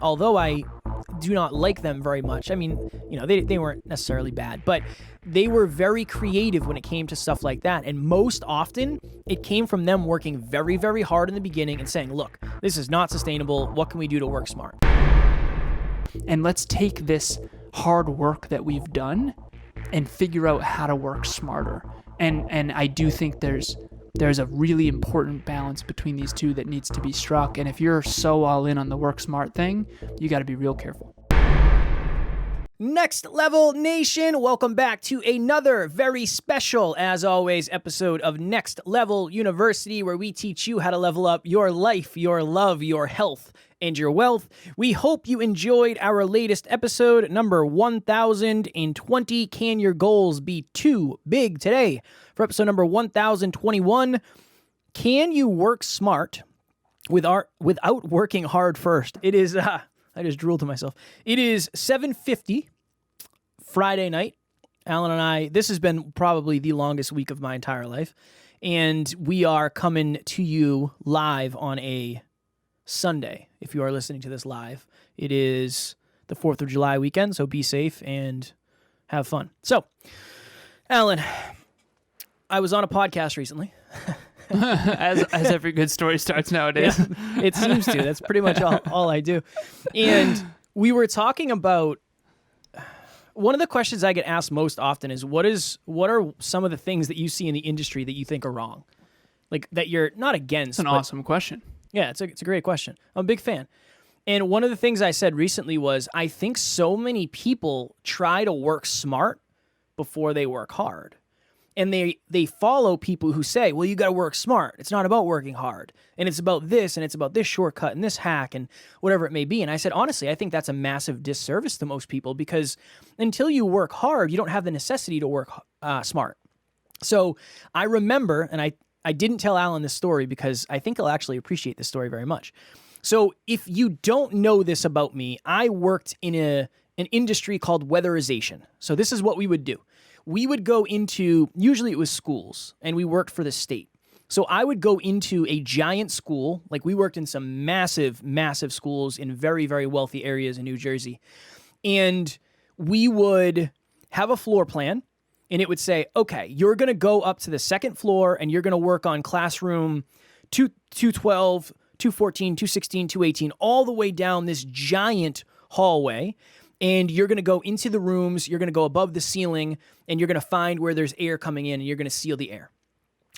although I do not like them very much. I mean, they weren't necessarily bad, but they were very creative when it came to stuff like that. And most often, it came from them working very, very hard in the beginning and saying, look, this is not sustainable. What can we do to work smart? And let's take this hard work that we've done and figure out how to work smarter. And I do think there's a really important balance between these two that needs to be struck. And if you're so all in on the work smart thing, you got to be real careful. Next Level Nation, welcome back to another very special, as always, episode of Next Level University, where we teach you how to level up your life, your love, your health, and your wealth. We hope you enjoyed our latest episode, number 1020. Can your goals be too big? Today, for episode number 1021, can you work smart without working hard first? It is, I just drooled to myself. It is 7:50 Friday night. Alan and I, this has been probably the longest week of my entire life, and we are coming to you live on a Sunday. If you are listening to this live, it is the 4th of July weekend, so be safe and have fun. So, Alan, I was on a podcast recently. as every good story starts nowadays. Yeah, it seems to. That's pretty much all I do. And we were talking about, one of the questions I get asked most often is, what are some of the things that you see in the industry that you think are wrong? Like, that you're not against. It's an awesome question. Yeah, it's a great question. I'm a big fan. And one of the things I said recently was, I think so many people try to work smart before they work hard. And they follow people who say, well, you got to work smart. It's not about working hard. And it's about this, and it's about this shortcut and this hack and whatever it may be. And I said, honestly, I think that's a massive disservice to most people, because until you work hard, you don't have the necessity to work smart. So I remember, and I didn't tell Alan this story because I think he'll actually appreciate this story very much. So if you don't know this about me, I worked in an industry called weatherization. So this is what we would do. We would go into, usually it was schools, and we worked for the state. So I would go into a giant school, like we worked in some massive, massive schools in very, very wealthy areas in New Jersey. And we would have a floor plan, and it would say, okay, you're going to go up to the second floor, and you're going to work on classroom 212, 214, 216, 218, all the way down this giant hallway. And you're going to go into the rooms, you're going to go above the ceiling, and you're going to find where there's air coming in, and you're going to seal the air.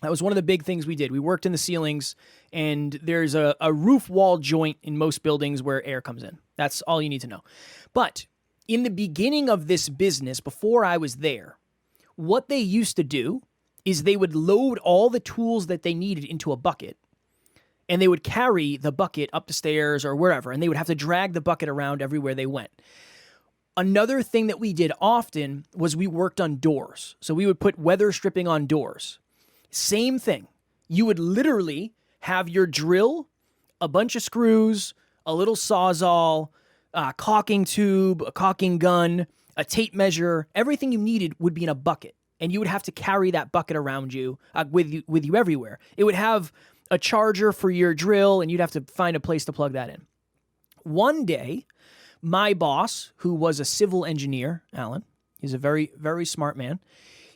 That was one of the big things we did. We worked in the ceilings, and there's a roof wall joint in most buildings where air comes in. That's all you need to know. But in the beginning of this business, before I was there, what they used to do is they would load all the tools that they needed into a bucket, and they would carry the bucket up the stairs or wherever, and they would have to drag the bucket around everywhere they went. Another thing that we did often was we worked on doors. So we would put weather stripping on doors. Same thing. You would literally have your drill, a bunch of screws, a little sawzall, a caulking tube, a caulking gun, a tape measure. Everything you needed would be in a bucket. And you would have to carry that bucket around you, with you everywhere. It would have a charger for your drill, and you'd have to find a place to plug that in. One day, my boss, who was a civil engineer, Alan, he's a very, very smart man,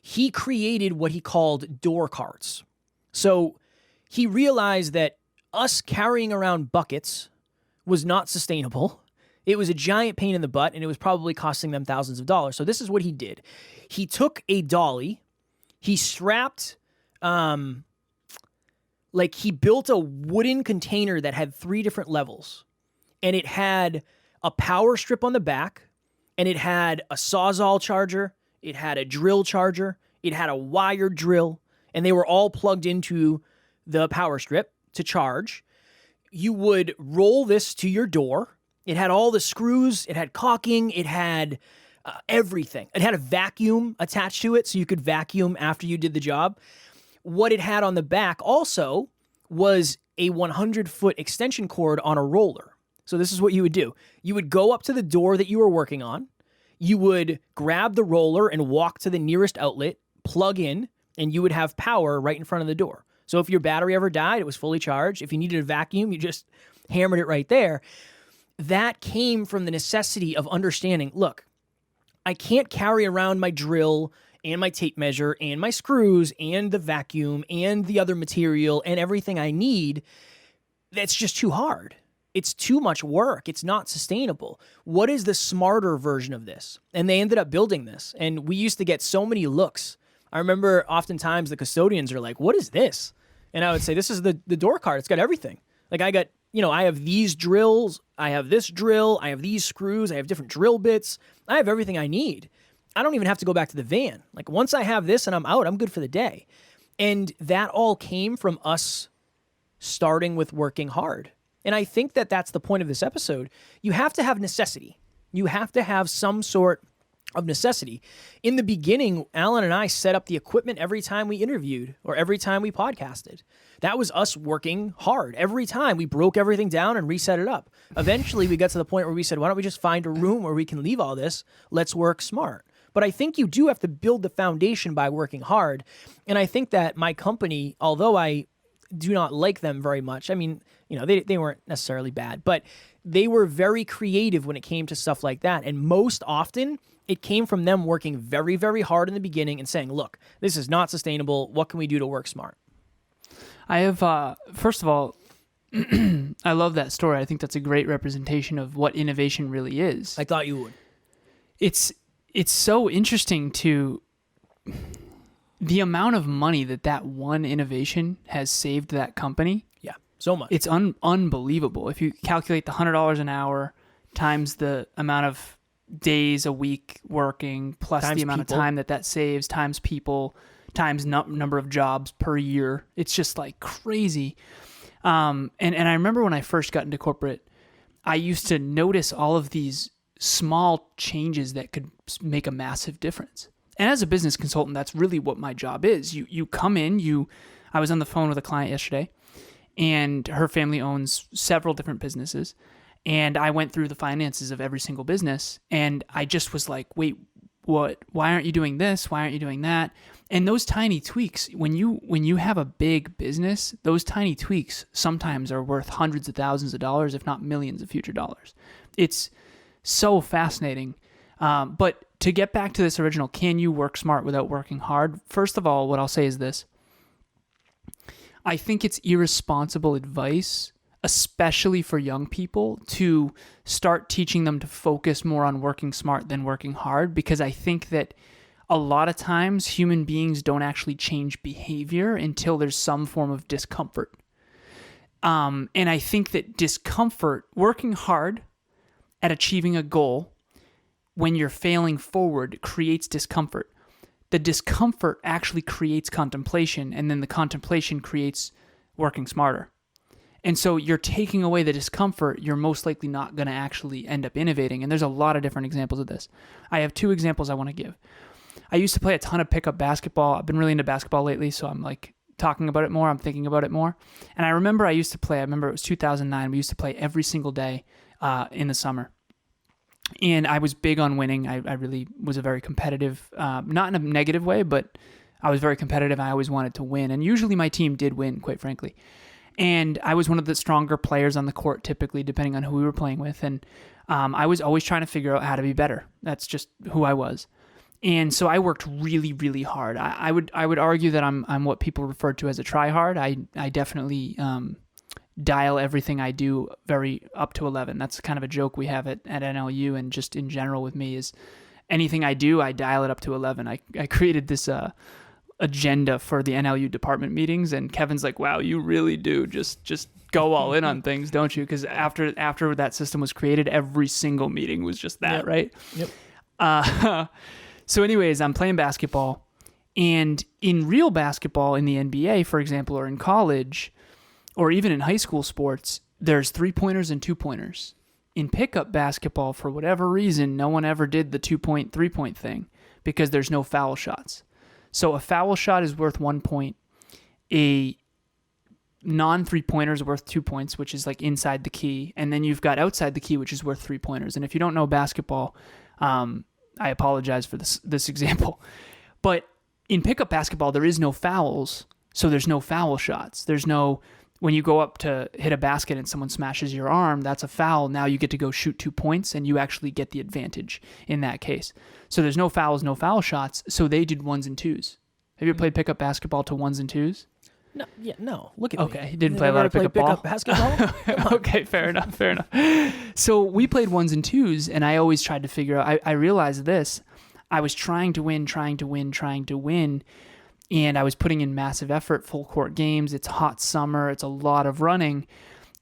he created what he called door carts. So he realized that us carrying around buckets was not sustainable. It was a giant pain in the butt, and it was probably costing them thousands of dollars. So this is what he did. He took a dolly, he strapped, he built a wooden container that had 3 different levels, and it had a power strip on the back, and it had a sawzall charger, it had a drill charger, it had a wired drill, and they were all plugged into the power strip to charge. You would roll this to your door. It had all the screws, it had caulking, it had everything. It had a vacuum attached to it, so you could vacuum after you did the job. What it had on the back also was a 100-foot extension cord on a roller. So this is what you would do. You would go up to the door that you were working on. You would grab the roller and walk to the nearest outlet, plug in, and you would have power right in front of the door. So if your battery ever died, it was fully charged. If you needed a vacuum, you just hammered it right there. that came from the necessity of understanding, look, I can't carry around my drill and my tape measure and my screws and the vacuum and the other material and everything I need. That's just too hard. It's too much work. It's not sustainable. What is the smarter version of this? And they ended up building this. And we used to get so many looks. I remember oftentimes the custodians are like, what is this? And I would say, this is the door card. It's got everything. Like I have these drills. I have this drill. I have these screws. I have different drill bits. I have everything I need. I don't even have to go back to the van. Like once I have this and I'm out, I'm good for the day. And that all came from us starting with working hard. And I think that that's the point of this episode. You have to have necessity. You have to have some sort of necessity. In the beginning, Alan and I set up the equipment every time we interviewed or every time we podcasted. That was us working hard. Every time we broke everything down and reset it up. Eventually, we got to the point where we said, why don't we just find a room where we can leave all this? Let's work smart. But I think you do have to build the foundation by working hard. And I think that my company, although I do not like them very much, I mean, they weren't necessarily bad, but they were very creative when it came to stuff like that. And most often, it came from them working very, very hard in the beginning and saying, look, this is not sustainable. What can we do to work smart? I have, first of all, I love that story. I think that's a great representation of what innovation really is. I thought you would. It's so interesting to the amount of money that one innovation has saved that company. Yeah, so much. It's unbelievable. If you calculate the $100 an hour times the amount of days a week working, plus times the amount people. of time that saves, times people, times number of jobs per year. It's just like crazy. And I remember when I first got into corporate, I used to notice all of these small changes that could make a massive difference. And as a business consultant, that's really what my job is. You come in, I was on the phone with a client yesterday, and her family owns several different businesses. And I went through the finances of every single business, and I just was like, wait, what? Why aren't you doing this? Why aren't you doing that? And those tiny tweaks, when you have a big business, those tiny tweaks sometimes are worth hundreds of thousands of dollars, if not millions of future dollars. It's so fascinating. But to get back to this original, can you work smart without working hard? First of all, what I'll say is this. I think it's irresponsible advice, especially for young people, to start teaching them to focus more on working smart than working hard, because I think that a lot of times human beings don't actually change behavior until there's some form of discomfort. And I think that discomfort, working hard at achieving a goal when you're failing forward, creates discomfort. The discomfort actually creates contemplation, and then the contemplation creates working smarter. And so you're taking away the discomfort, you're most likely not going to actually end up innovating. And there's a lot of different examples of this. I have two examples I want to give. I used to play a ton of pickup basketball. I've been really into basketball lately, so I'm like talking about it more. I'm thinking about it more. And I remember it was 2009. We used to play every single day in the summer. And I was big on winning. I really was a very competitive, not in a negative way, but I was very competitive. I always wanted to win. And usually my team did win, quite frankly. And I was one of the stronger players on the court, typically, depending on who we were playing with. And I was always trying to figure out how to be better. That's just who I was. And so I worked really, really hard. I would argue that I'm what people refer to as a try-hard. I definitely dial everything I do very up to 11. That's kind of a joke we have at NLU, and just in general with me, is anything I do, I dial it up to 11. I created this agenda for the NLU department meetings, and Kevin's like, wow, you really do just go all in on things, don't you? Because after that system was created, every single meeting was just that, yep. Right? Yep. So anyways, I'm playing basketball, and in real basketball, in the NBA, for example, or in college, or even in high school sports, there's 3-pointers and 2-pointers. In pickup basketball, for whatever reason, no one ever did the 2-point, 3-point thing because there's no foul shots. So a foul shot is worth 1 point. A non-3-pointer is worth 2 points, which is like inside the key. And then you've got outside the key, which is worth 3-pointers. And if you don't know basketball, I apologize for this example. But in pickup basketball, there is no fouls, so there's no foul shots. There's no when you go up to hit a basket and someone smashes your arm, that's a foul. Now you get to go shoot 2 points and you actually get the advantage in that case. So there's no fouls, no foul shots. So they did ones and twos. Have you ever played pickup basketball to ones and twos? No. Look at me. Okay, you didn't play a lot of pickup basketball? Okay, fair enough. So we played ones and twos, and I always tried to figure out, I realized this. I was trying to win, and I was putting in massive effort, full court games. It's hot summer. It's a lot of running.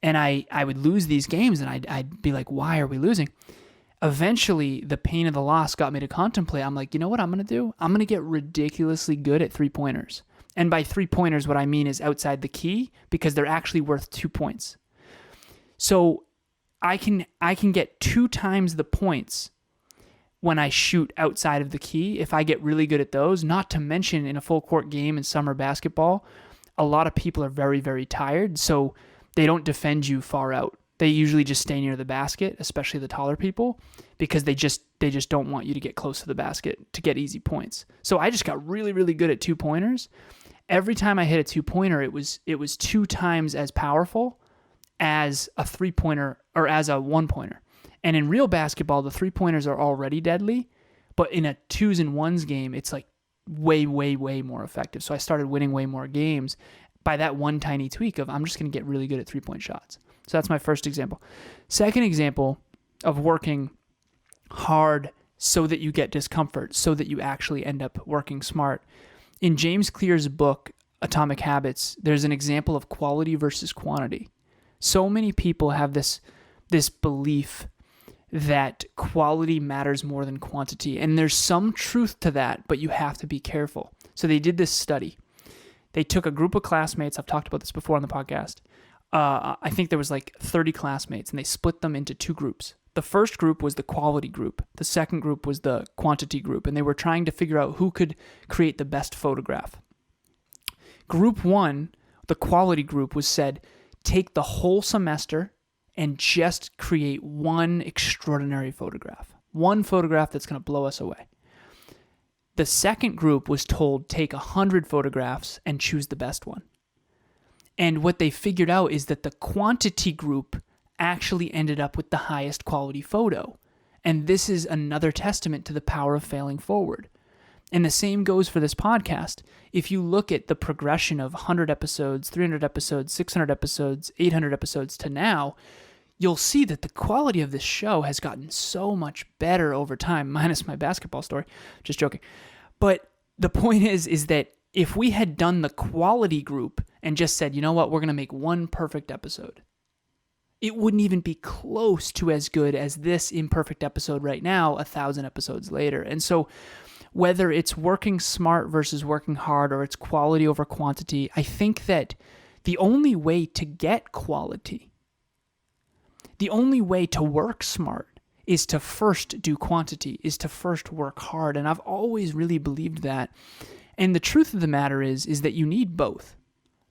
And I would lose these games, and I'd be like, why are we losing? Eventually, the pain of the loss got me to contemplate. I'm like, you know what I'm going to do? I'm going to get ridiculously good at three-pointers. And by three-pointers, what I mean is outside the key, because they're actually worth 2 points. So I can get 2 times the points when I shoot outside of the key if I get really good at those. Not to mention in a full court game in summer basketball, a lot of people are very, very tired, so they don't defend you far out. They usually just stay near the basket, especially the taller people, because they just don't want you to get close to the basket to get easy points. So I just got really, really good at 2-pointers. Every time I hit a 2-pointer, it was 2 times as powerful as a 3-pointer or as a 1-pointer. And in real basketball, the 3-pointers are already deadly, but in a 2s and 1s game, it's like way, way, way more effective. So I started winning way more games by that one tiny tweak of I'm just going to get really good at 3-point shots. So that's my first example. Second example of working hard so that you get discomfort, so that you actually end up working smart. In James Clear's book, Atomic Habits, there's an example of quality versus quantity. So many people have this belief that quality matters more than quantity. And there's some truth to that, but you have to be careful. So they did this study. They took a group of classmates. I've talked about this before on the podcast. I think there was like 30 classmates, and they split them into 2 groups. The first group was the quality group. The second group was the quantity group, and they were trying to figure out who could create the best photograph. Group 1, the quality group, was said, take the whole semester and just create one extraordinary photograph. One photograph that's going to blow us away. The second group was told, take 100 photographs and choose the best one. And what they figured out is that the quantity group actually ended up with the highest quality photo. And this is another testament to the power of failing forward. And the same goes for this podcast. If you look at the progression of 100 episodes, 300 episodes, 600 episodes, 800 episodes to now, you'll see that the quality of this show has gotten so much better over time, minus my basketball story. Just joking. But the point is that if we had done the quality group and just said, you know what, we're going to make one perfect episode, it wouldn't even be close to as good as this imperfect episode right now, 1,000 episodes later. And so whether it's working smart versus working hard, or it's quality over quantity, I think that the only way to get quality, the only way to work smart, is to first do quantity, is to first work hard. And I've always really believed that. And the truth of the matter is that you need both.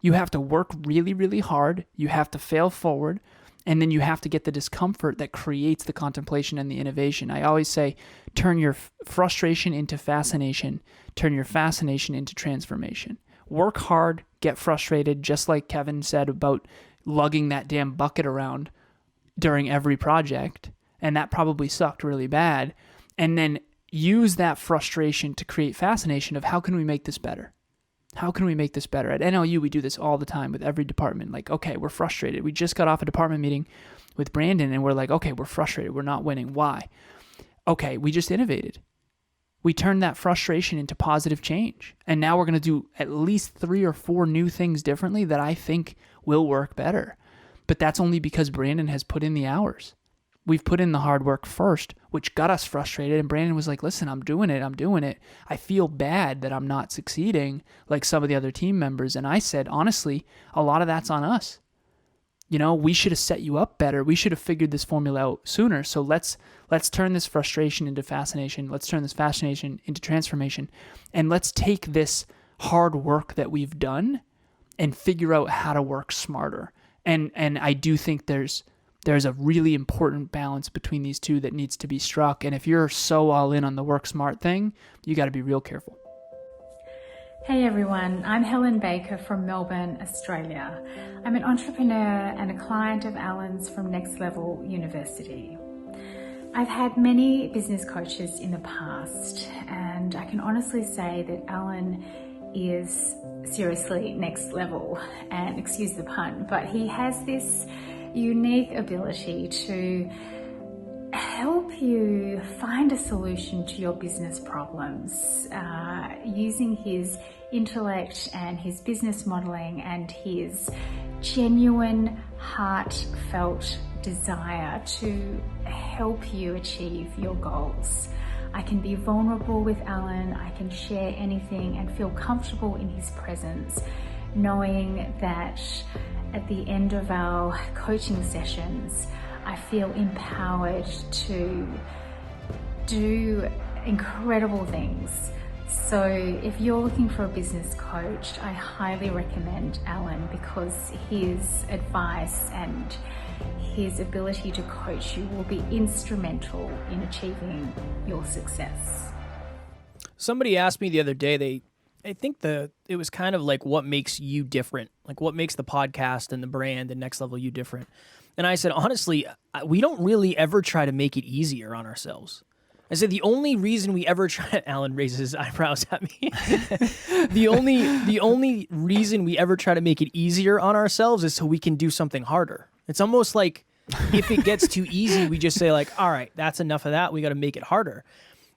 You have to work really, really hard. You have to fail forward. And then you have to get the discomfort that creates the contemplation and the innovation. I always say, turn your frustration into fascination. Turn your fascination into transformation. Work hard, get frustrated, just like Kevin said about lugging that damn bucket around during every project. And that probably sucked really bad. And then use that frustration to create fascination of how can we make this better? How can we make this better? At NLU, we do this all the time with every department. Like, okay, we're frustrated. We just got off a department meeting with Brandon, and we're like, okay, we're frustrated. We're not winning. Why? Okay, we just innovated. We turned that frustration into positive change. And now we're going to do at least 3 or 4 new things differently that I think will work better. But that's only because Brandon has put in the hours. We've put in the hard work first, which got us frustrated. And Brandon was like, listen, I'm doing it. I feel bad that I'm not succeeding like some of the other team members. And I said, honestly, a lot of that's on us. You know, we should have set you up better. We should have figured this formula out sooner. So let's turn this frustration into fascination. Let's turn this fascination into transformation. And let's take this hard work that we've done and figure out how to work smarter. And I do think there's a really important balance between these two that needs to be struck. And if you're so all in on the work smart thing, you got to be real careful. Hey everyone, I'm Helen Baker from Melbourne, Australia. I'm an entrepreneur and a client of Alan's from Next Level University. I've had many business coaches in the past, and I can honestly say that Alan is seriously next level, and excuse the pun, but he has this unique ability to help you find a solution to your business problems using his intellect and his business modeling and his genuine, heartfelt desire to help you achieve your goals. I can be vulnerable with Alan, I can share anything and feel comfortable in his presence, knowing that at the end of our coaching sessions, I feel empowered to do incredible things. So if you're looking for a business coach, I highly recommend Alan because his advice and his ability to coach you will be instrumental in achieving your success. Somebody asked me the other day, I think it was kind of like what makes you different, like what makes the podcast and the brand and Next Level You different. And I said, honestly, we don't really ever try to make it easier on ourselves. I said, the only reason we ever try, Alan raises his eyebrows at me. The only reason we ever try to make it easier on ourselves is so we can do something harder. It's almost like if it gets too easy, we just say like, all right, that's enough of that. We got to make it harder.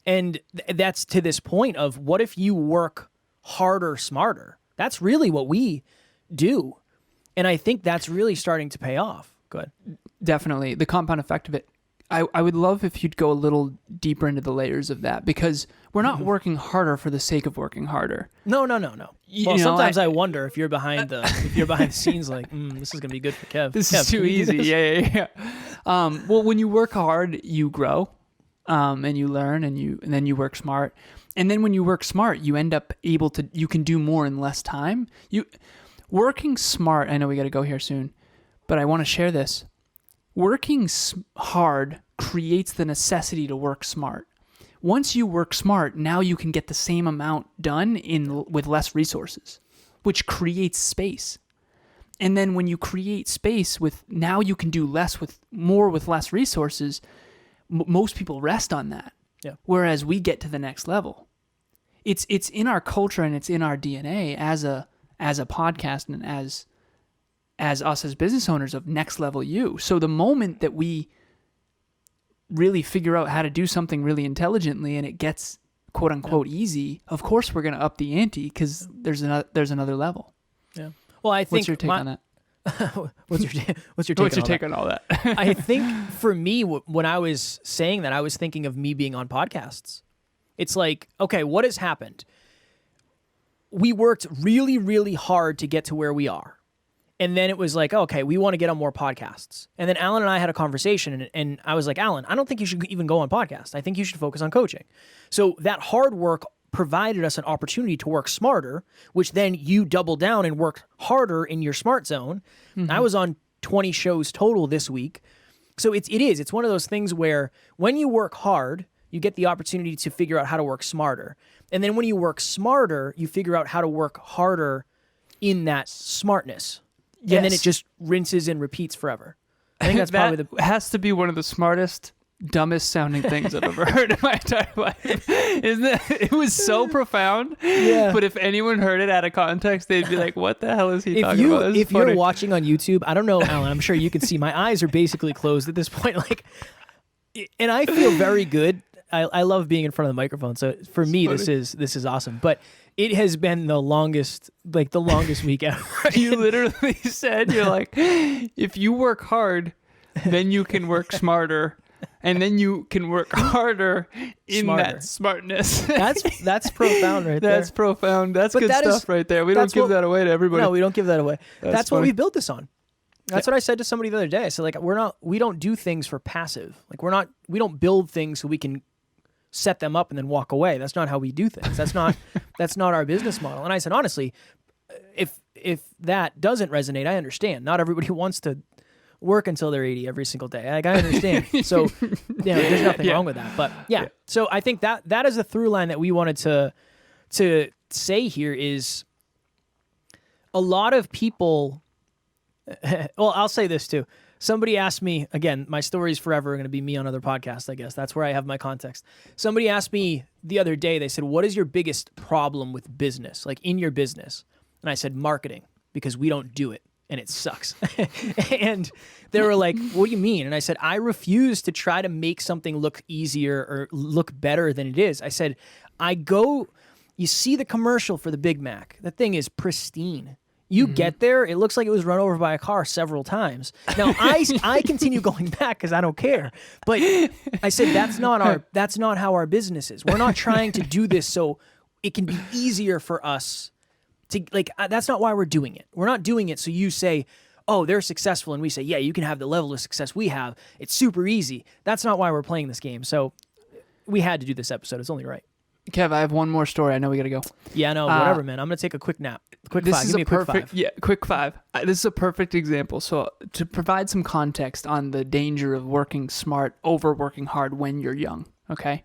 And that's to this point of what if you work harder, smarter? That's really what we do. And I think that's really starting to pay off. Go ahead. Definitely. The compound effect of it. I would love if you'd go a little deeper into the layers of that, because we're not working harder for the sake of working harder. No. Well, sometimes I wonder if you're behind the scenes, like this is gonna be good for Kev. This is too easy. Yeah. Well, when you work hard, you grow, and you learn, and then you work smart, and then when you work smart, you end up you can do more in less time. Working smart. I know we got to go here soon, but I want to share this. Working hard creates the necessity to work smart. Once you work smart, now you can get the same amount done with less resources, which creates space. And then when you create space now you can do more with less resources. Most people rest on that. Yeah. Whereas we get to the next level. It's in our culture and it's in our DNA as a podcast and as us as business owners of Next Level You. So the moment that we really figure out how to do something really intelligently and it gets quote unquote easy, of course we're going to up the ante because there's another level. Yeah. Well, I think what's your take on that? What's your take on all that? I think for me, when I was saying that, I was thinking of me being on podcasts. It's like, okay, what has happened? We worked really, really hard to get to where we are. And then it was like, okay, we want to get on more podcasts. And then Alan and I had a conversation, and I was like, Alan, I don't think you should even go on podcasts. I think you should focus on coaching. So that hard work provided us an opportunity to work smarter, which then you double down and work harder in your smart zone. Mm-hmm. I was on 20 shows total this week. So it's one of those things where when you work hard, you get the opportunity to figure out how to work smarter. And then when you work smarter, you figure out how to work harder in that smartness. Yes. And then it just rinses and repeats forever. I think that's probably has to be one of the smartest, dumbest sounding things I've ever heard in my entire life. Isn't it? It was so profound. Yeah. But if anyone heard it out of context, they'd be like, what the hell is he talking about? If you're watching on YouTube, I don't know, Alan, I'm sure you can see my eyes are basically closed at this point. And I feel very good. I love being in front of the microphone. So for me, this is awesome. But it has been the longest week ever. You literally said, you're like, if you work hard, then you can work smarter, and then you can work harder in that smartness. That's profound right there. That's profound. That's good stuff right there. We don't give that away to everybody. No, we don't give that away. That's what we built this on. That's what I said to somebody the other day. I said, we don't do things for passive. We don't build things so we can set them up and then walk away. That's not how we do things. That's not our business model. And I said, honestly, if that doesn't resonate, I understand. Not everybody wants to work until they're 80 every single day. I understand. So, there's nothing wrong with that. But so I think that is a through line that we wanted to say here is a lot of people, well, I'll say this too. Somebody asked me, again, my story is forever going to be me on other podcasts, I guess. That's where I have my context. Somebody asked me the other day, they said, what is your biggest problem with business, like in your business? And I said, marketing, because we don't do it and it sucks. And they were like, what do you mean? And I said, I refuse to try to make something look easier or look better than it is. I said, you see the commercial for the Big Mac. That thing is pristine. You get there, it looks like it was run over by a car several times. Now, I continue going back because I don't care. But I said, that's not how our business is. We're not trying to do this so it can be easier for us to, like, that's not why we're doing it. We're not doing it so you say, oh, they're successful, and we say, yeah, you can have the level of success we have. It's super easy. That's not why we're playing this game. So we had to do this episode. It's only right. Kev, I have one more story. I know we got to go. Yeah, no, whatever, man. I'm going to take a quick nap. Quick five. Give me a quick five. Yeah, quick five. This is a perfect example. So to provide some context on the danger of working smart over working hard when you're young, okay?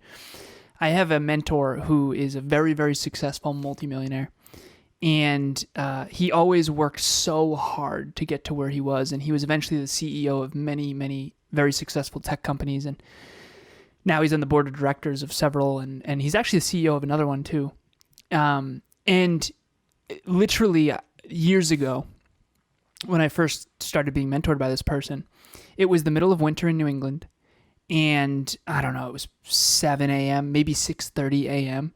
I have a mentor who is a very, very successful multimillionaire. And he always worked so hard to get to where he was. And he was eventually the CEO of many, many very successful tech companies. And now he's on the board of directors of several, and he's actually the CEO of another one too. And literally years ago, when I first started being mentored by this person, it was the middle of winter in New England, and I don't know, it was 7 a.m., maybe 6:30 a.m.,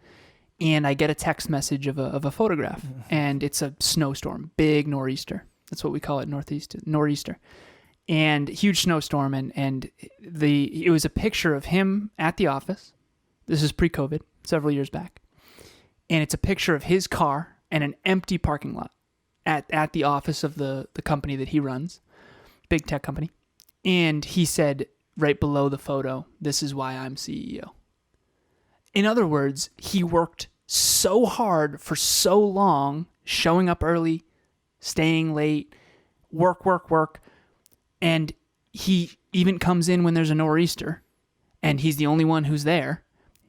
and I get a text message of a photograph, and it's a snowstorm, big nor'easter. That's what we call it, nor'easter. And huge snowstorm, and it was a picture of him at the office. This is pre-COVID, several years back. And it's a picture of his car and an empty parking lot at the office of the company that he runs, big tech company. And he said right below the photo, "This is why I'm CEO." In other words, he worked so hard for so long, showing up early, staying late, work, and he even comes in when there's a nor'easter, and he's the only one who's there.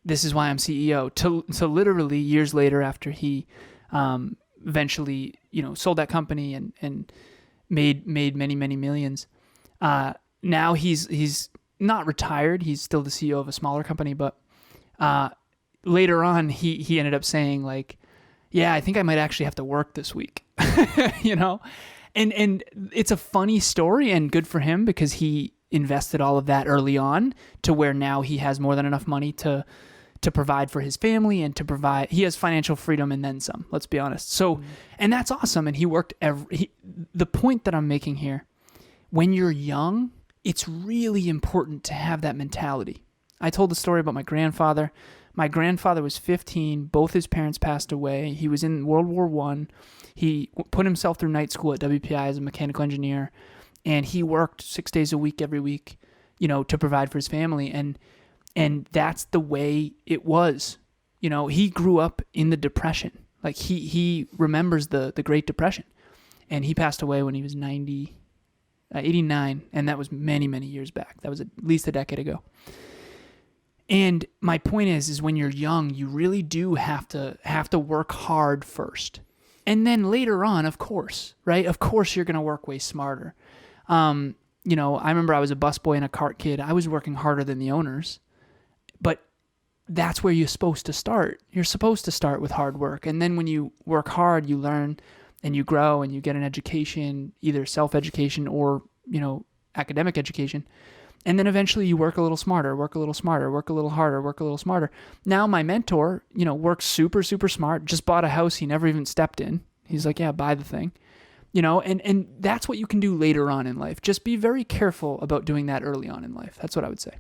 This is why I'm CEO. So literally years later, after he eventually sold that company and made many millions, now he's not retired. He's still the CEO of a smaller company, but later on he ended up saying, like, yeah, I think I might actually have to work this week. And it's a funny story, and good for him, because he invested all of that early on to where now he has more than enough money to provide for his family and he has financial freedom and then some, let's be honest. So, and that's awesome. And he worked the point that I'm making here, when you're young, it's really important to have that mentality. I told the story about my grandfather. My grandfather was 15. Both his parents passed away. He was in World War I. He put himself through night school at WPI as a mechanical engineer, and he worked 6 days a week, every week, to provide for his family. And that's the way it was. He grew up in the Depression. Like he remembers the Great Depression, and he passed away when he was 89, and that was many, many years back. That was at least a decade ago. And my point is when you're young, you really do have to work hard first. And then later on, of course, right? Of course, you're going to work way smarter. I remember I was a busboy and a cart kid. I was working harder than the owners, but that's where you're supposed to start. You're supposed to start with hard work. And then when you work hard, you learn and you grow and you get an education, either self-education or, academic education. And then eventually you work a little smarter, work a little smarter, work a little harder, work a little smarter. Now my mentor, works super, super smart, just bought a house he never even stepped in. He's like, yeah, buy the thing. And that's what you can do later on in life. Just be very careful about doing that early on in life. That's what I would say.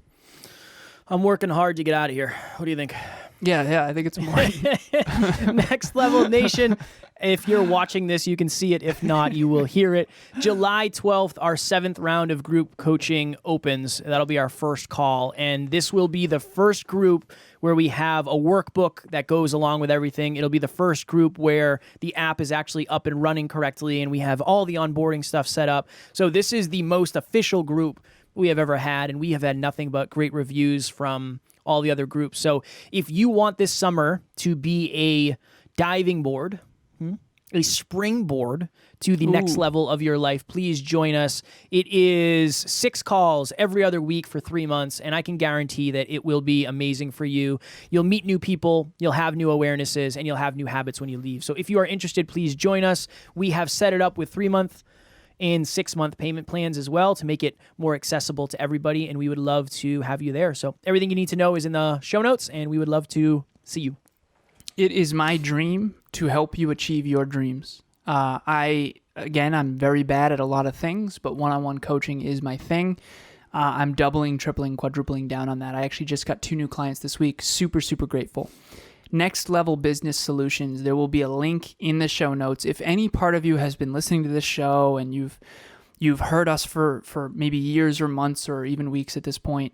I'm working hard to get out of here. What do you think? Yeah, I think it's important. Next Level Nation. If you're watching this, you can see it. If not, you will hear it. July 12th, our 7th round of group coaching opens. That'll be our first call. And this will be the first group where we have a workbook that goes along with everything. It'll be the first group where the app is actually up and running correctly, and we have all the onboarding stuff set up. So this is the most official group we have ever had, and we have had nothing but great reviews from all the other groups. So if you want this summer to be a diving board, a springboard to the next level of your life, please join us. It is 6 calls every other week for 3 months, and I can guarantee that it will be amazing for you. You'll meet new people, you'll have new awarenesses, and you'll have new habits when you leave. So if you are interested, please join us. We have set it up with 3-month and 6-month payment plans as well to make it more accessible to everybody, and we would love to have you there. So everything you need to know is in the show notes, and we would love to see you. It is my dream to help you achieve your dreams. I'm very bad at a lot of things, but one-on-one coaching is my thing. I'm doubling, tripling, quadrupling down on that. I actually just got 2 new clients this week. Super, super grateful. Next Level Business Solutions. There will be a link in the show notes. If any part of you has been listening to this show and you've heard us for maybe years or months or even weeks at this point,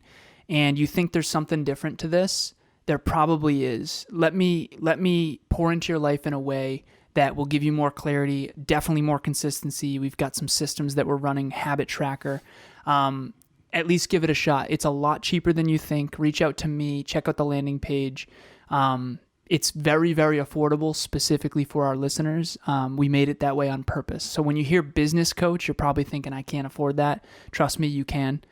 and you think there's something different to this, there probably is. Let me pour into your life in a way that will give you more clarity, definitely more consistency. We've got some systems that we're running, habit tracker. At least give it a shot. It's a lot cheaper than you think. Reach out to me. Check out the landing page. It's very, very affordable specifically for our listeners. We made it that way on purpose. So when you hear business coach, you're probably thinking, I can't afford that. Trust me, you can.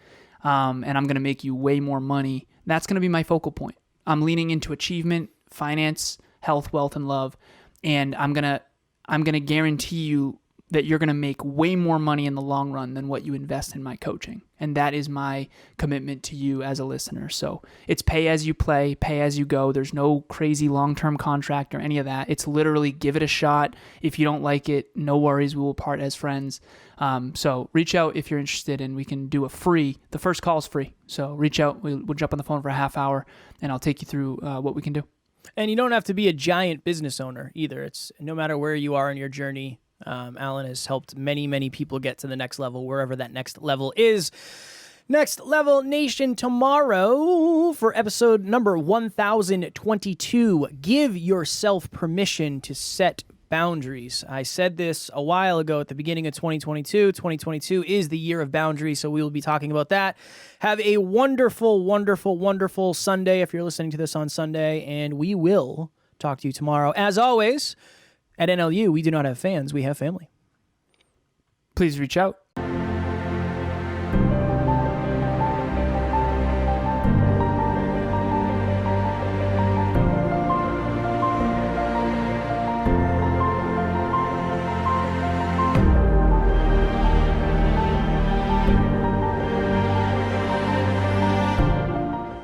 And I'm going to make you way more money. That's going to be my focal point. I'm leaning into achievement, finance, health, wealth, and love. And I'm gonna guarantee you that you're gonna make way more money in the long run than what you invest in my coaching. And that is my commitment to you as a listener. So it's pay as you play, pay as you go. There's no crazy long-term contract or any of that. It's literally give it a shot. If you don't like it, no worries. We will part as friends. So reach out if you're interested, and we can do the first call is free. So reach out. We'll jump on the phone for a half hour, and I'll take you through what we can do. And you don't have to be a giant business owner either. It's no matter where you are in your journey. Alan has helped many, many people get to the next level, wherever that next level is. Next Level Nation, tomorrow for episode number 1022, give yourself permission to set boundaries. I said this a while ago at the beginning of 2022. 2022 is the year of boundaries, so we will be talking about that. Have a wonderful, wonderful, wonderful Sunday if you're listening to this on Sunday, and we will talk to you tomorrow. As always, at NLU, we do not have fans, we have family. Please reach out.